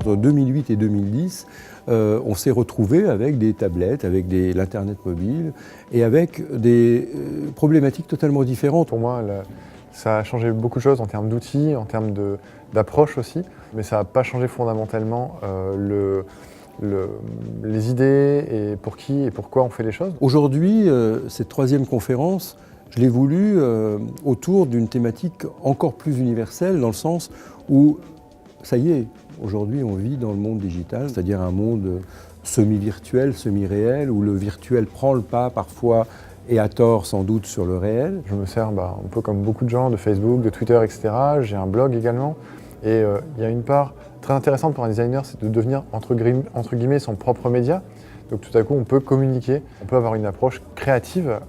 entre 2008 et 2010, on s'est retrouvé avec des tablettes, avec l'Internet mobile et avec des problématiques totalement différentes. Pour moi, ça a changé beaucoup de choses en termes d'outils, en termes d'approche aussi, mais ça n'a pas changé fondamentalement les idées et pour qui et pourquoi on fait les choses. Aujourd'hui, cette troisième conférence, je l'ai voulue autour d'une thématique encore plus universelle, dans le sens où, ça y est, aujourd'hui on vit dans le monde digital, c'est-à-dire un monde semi-virtuel, semi-réel, où le virtuel prend le pas parfois, et à tort sans doute, sur le réel. Je me sers un peu comme beaucoup de gens de Facebook, de Twitter, etc. J'ai un blog également. Et il y a une part très intéressante pour un designer, c'est de devenir entre guillemets son propre média. Donc tout à coup, on peut communiquer, on peut avoir une approche créative,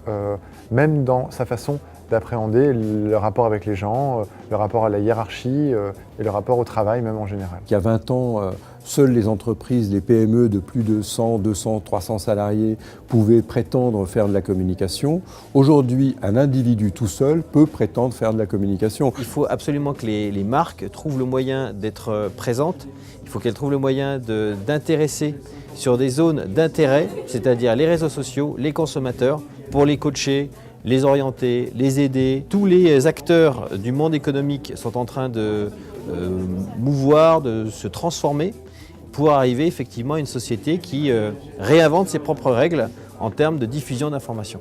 même dans sa façon d'appréhender le rapport avec les gens, le rapport à la hiérarchie et le rapport au travail même en général. Il y a 20 ans, seules les entreprises, les PME de plus de 100, 200, 300 salariés pouvaient prétendre faire de la communication. Aujourd'hui, un individu tout seul peut prétendre faire de la communication. Il faut absolument que les marques trouvent le moyen d'être présentes. Il faut qu'elles trouvent le moyen d'intéresser sur des zones d'intérêt, c'est-à-dire les réseaux sociaux, les consommateurs, pour les coacher, les orienter, les aider. Tous les acteurs du monde économique sont en train de mouvoir, de se transformer pour arriver effectivement à une société qui réinvente ses propres règles en termes de diffusion d'informations.